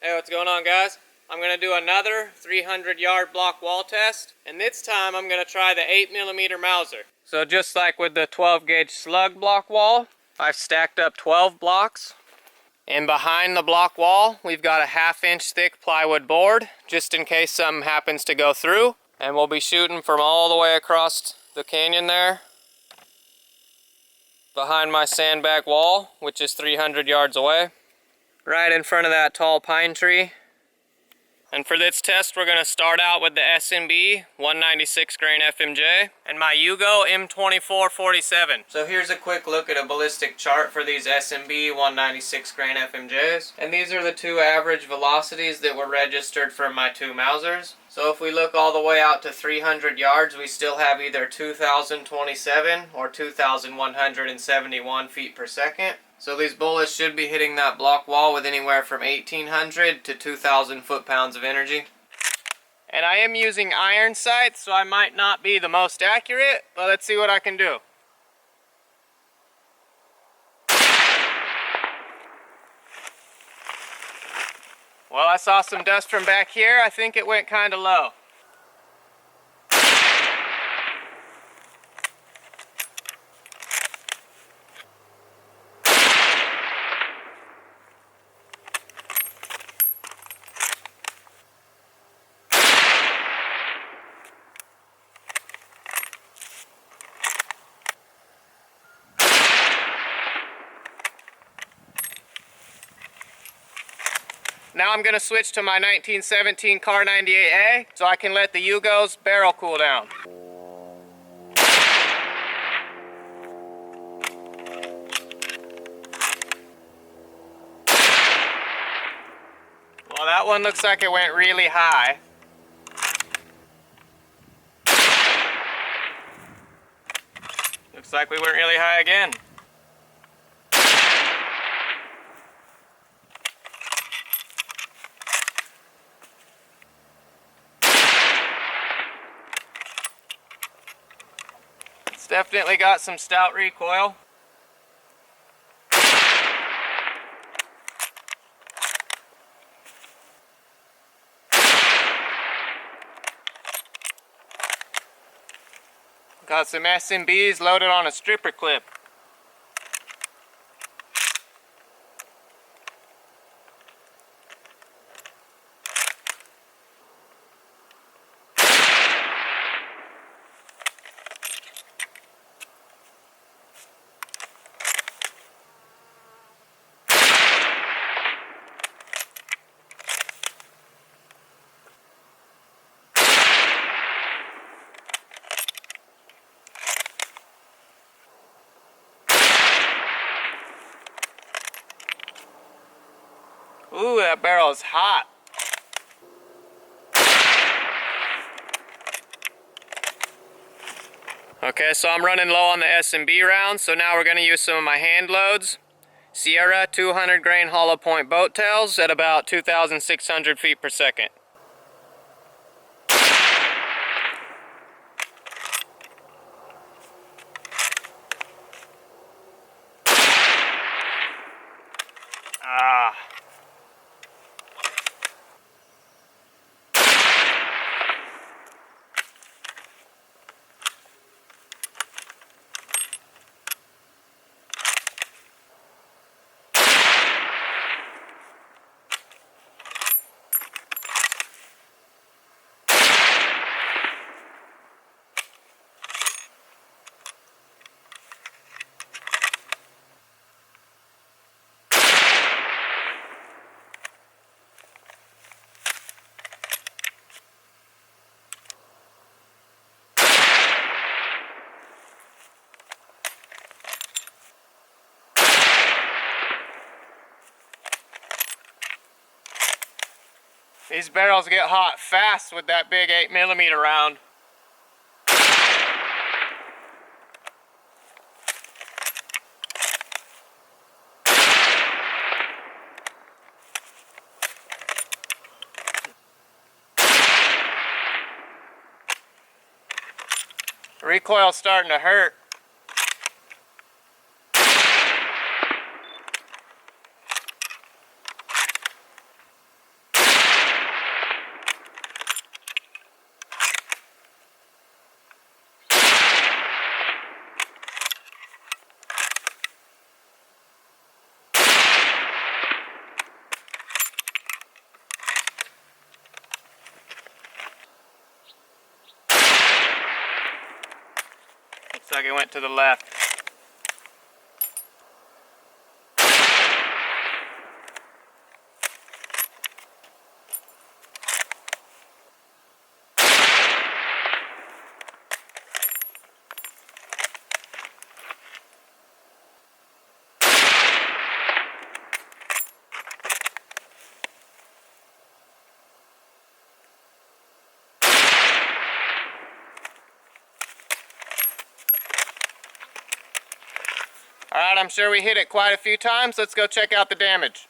Hey, what's going on, guys? I'm going to do another 300-yard block wall test, and this time I'm going to try the 8mm Mauser. So just like with the 12-gauge slug block wall, I've stacked up 12 blocks. And behind the block wall, we've got a 1/2-inch thick plywood board, just in case something happens to go through. And we'll be shooting from all the way across the canyon there, behind my sandbag wall, which is 300 yards away, right in front of that tall pine tree. And for this test, we're going to start out with the S&B 196 Grain FMJ and my Yugo M2447. So here's a quick look at a ballistic chart for these S&B 196 Grain FMJs. And these are the two average velocities that were registered from my two Mausers. So if we look all the way out to 300 yards, we still have either 2,027 or 2,171 feet per second. So these bullets should be hitting that block wall with anywhere from 1,800 to 2,000 foot-pounds of energy. And I am using iron sights, so I might not be the most accurate, but let's see what I can do. Well, I saw some dust from back here. I think it went kind of low. Now I'm going to switch to my 1917 Car 98A so I can let the Yugo's barrel cool down. Well, that one looks like it went really high. Looks like we went really high again. It's definitely got some stout recoil. Got some S&Bs loaded on a stripper clip. Ooh, that barrel is hot. Okay, so I'm running low on the S&B rounds, so now we're going to use some of my hand loads. Sierra 200 grain hollow point boat tails at about 2,600 feet per second. These barrels get hot fast with that big 8mm round. Recoil's starting to hurt. like it went to the left. Alright, I'm sure we hit it quite a few times. Let's go check out the damage.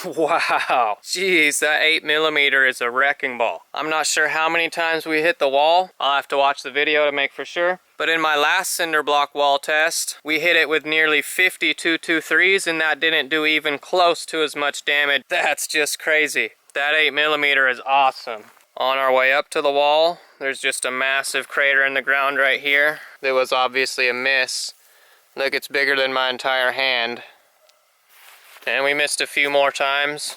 Wow, jeez, that 8mm is a wrecking ball. I'm not sure how many times we hit the wall. I'll have to watch the video to make for sure. But in my last cinder block wall test, we hit it with nearly 50 223s, and that didn't do even close to as much damage. That's just crazy. That 8mm is awesome. On our way up to the wall, there's just a massive crater in the ground right here. There was obviously a miss. Look, it's bigger than my entire hand. And we missed a few more times.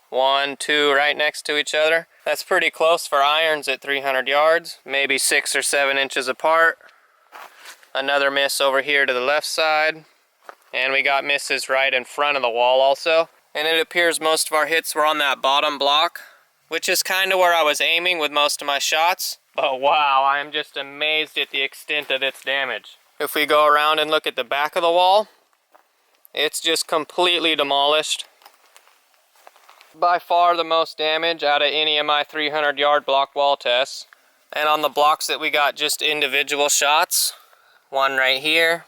1, 2 right next to each other. That's pretty close for irons at 300 yards. Maybe 6 or 7 inches apart. Another miss over here to the left side. And we got misses right in front of the wall also. And it appears most of our hits were on that bottom block. which is kind of where I was aiming with most of my shots. But wow, I am just amazed at the extent of its damage. If we go around and look at the back of the wall, it's just completely demolished. By far the most damage out of any of my 300 yard block wall tests. And on the blocks that we got just individual shots, one right here,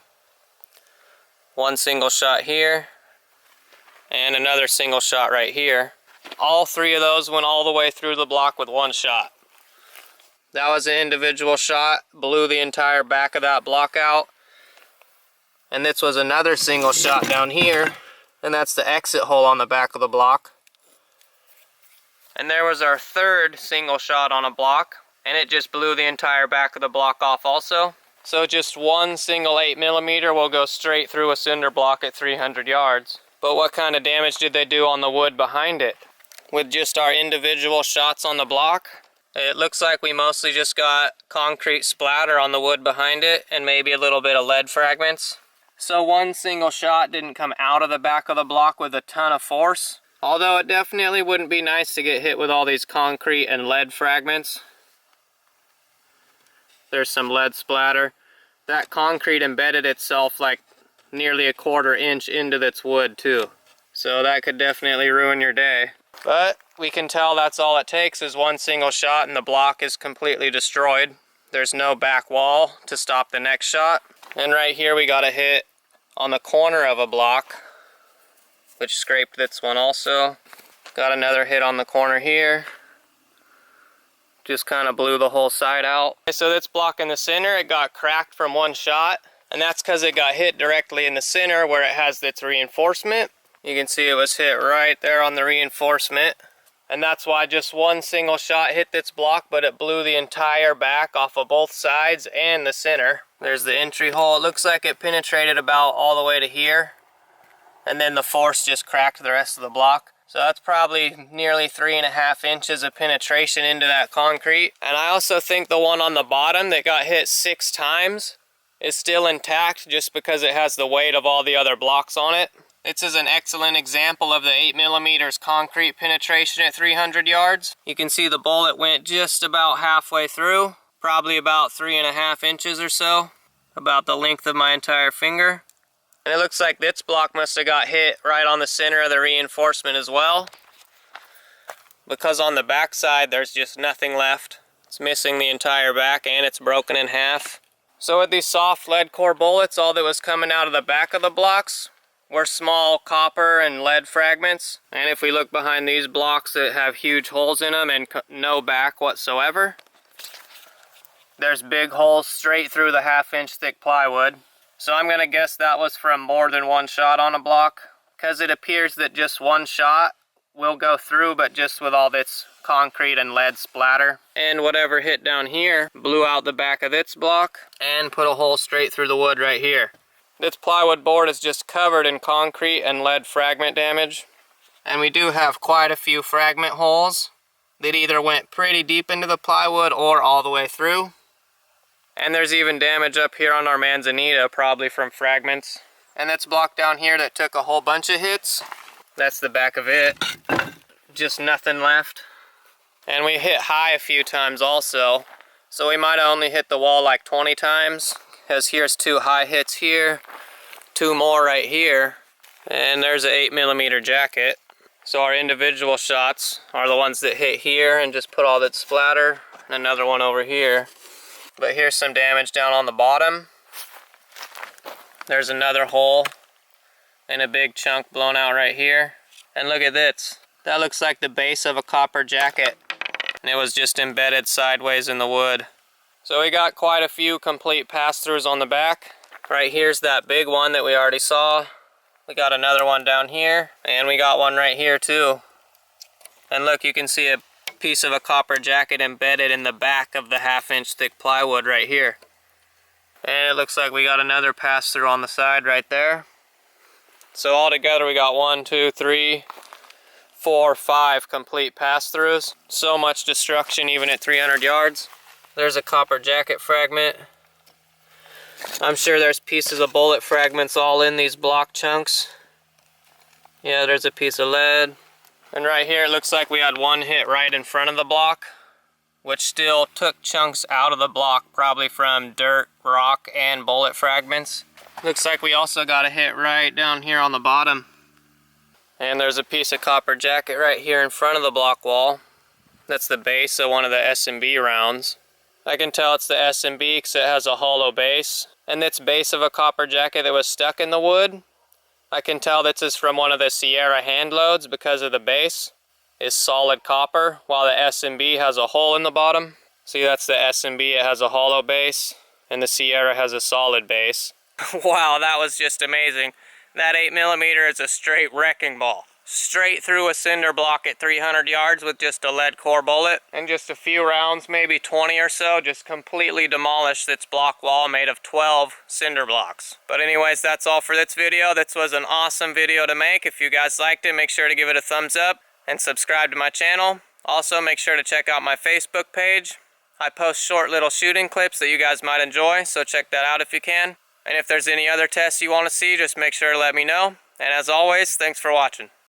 one single shot here, and another single shot right here. All three of those went all the way through the block with one shot. That was an individual shot, blew the entire back of that block out. And this was another single shot down here, and that's the exit hole on the back of the block. And there was our third single shot on a block, and it just blew the entire back of the block off also. So just one single 8mm will go straight through a cinder block at 300 yards. But what kind of damage did they do on the wood behind it? With just our individual shots on the block, it looks like we mostly just got concrete splatter on the wood behind it and maybe a little bit of lead fragments. So one single shot didn't come out of the back of the block with a ton of force. Although it definitely wouldn't be nice to get hit with all these concrete and lead fragments. There's some lead splatter. That concrete embedded itself like nearly a 1/4 inch into its wood too. So that could definitely ruin your day. But we can tell that's all it takes is one single shot and the block is completely destroyed. There's no back wall to stop the next shot. And right here we got a hit on the corner of a block, which scraped this one also. Got another hit on the corner here. Just kind of blew the whole side out. So this block in the center, it got cracked from one shot, and that's because it got hit directly in the center where it has its reinforcement. You can see it was hit right there on the reinforcement. And that's why just one single shot hit this block, but it blew the entire back off of both sides and the center. There's the entry hole. It looks like it penetrated about all the way to here. And then the force just cracked the rest of the block. So that's probably nearly 3.5 inches of penetration into that concrete. And I also think the one on the bottom that got hit 6 times is still intact just because it has the weight of all the other blocks on it. This is an excellent example of the 8mm concrete penetration at 300 yards. You can see the bullet went just about halfway through, probably about 3.5 inches or so, about the length of my entire finger. And it looks like this block must have got hit right on the center of the reinforcement as well, because on the back side there's just nothing left. It's missing the entire back and it's broken in half. So with these soft lead core bullets, all that was coming out of the back of the blocks were small copper and lead fragments. And if we look behind these blocks that have huge holes in them and no back whatsoever, there's big holes straight through the 1/2 inch thick plywood. So I'm gonna guess that was from more than one shot on a block, because it appears that just one shot will go through, but just with all this concrete and lead splatter. And whatever hit down here blew out the back of this block and put a hole straight through the wood right here. This plywood board is just covered in concrete and lead fragment damage. And we do have quite a few fragment holes that either went pretty deep into the plywood or all the way through. And there's even damage up here on our manzanita, probably from fragments. And this block down here that took a whole bunch of hits, that's the back of it. Just nothing left. And we hit high a few times also. So we might have only hit the wall like 20 times. Because here's 2 high hits here, 2 more right here, and there's an 8mm jacket. So our individual shots are the ones that hit here and just put all that splatter, and another one over here. But here's some damage down on the bottom. There's another hole and a big chunk blown out right here. And look at this. That looks like the base of a copper jacket, and it was just embedded sideways in the wood. So we got quite a few complete pass-throughs on the back. Right here's that big one that we already saw. We got another one down here, and we got one right here too. And look, you can see a piece of a copper jacket embedded in the back of the 1/2 inch thick plywood right here. And it looks like we got another pass-through on the side right there. So altogether we got 1, 2, 3, 4, 5 complete pass-throughs. So much destruction even at 300 yards. There's a copper jacket fragment. I'm sure there's pieces of bullet fragments all in these block chunks. Yeah, there's a piece of lead. And right here it looks like we had one hit right in front of the block, which still took chunks out of the block, probably from dirt, rock, and bullet fragments. Looks like we also got a hit right down here on the bottom. And there's a piece of copper jacket right here in front of the block wall. That's the base of one of the S&B rounds. I can tell it's the S&B because it has a hollow base. And it's base of a copper jacket that was stuck in the wood. I can tell this is from one of the Sierra hand loads because of the base is solid copper, while the S&B has a hole in the bottom. See, that's the S&B, it has a hollow base, and the Sierra has a solid base. Wow, that was just amazing. That 8mm is a straight wrecking ball. Straight through a cinder block at 300 yards with just a lead core bullet. And just a few rounds, maybe 20 or so, just completely demolished its block wall made of 12 cinder blocks. But anyways, that's all for this video. This was an awesome video to make. If you guys liked it, make sure to give it a thumbs up and subscribe to my channel. Also, make sure to check out my Facebook page. I post short little shooting clips that you guys might enjoy, so check that out if you can. And if there's any other tests you want to see, just make sure to let me know. And as always, thanks for watching.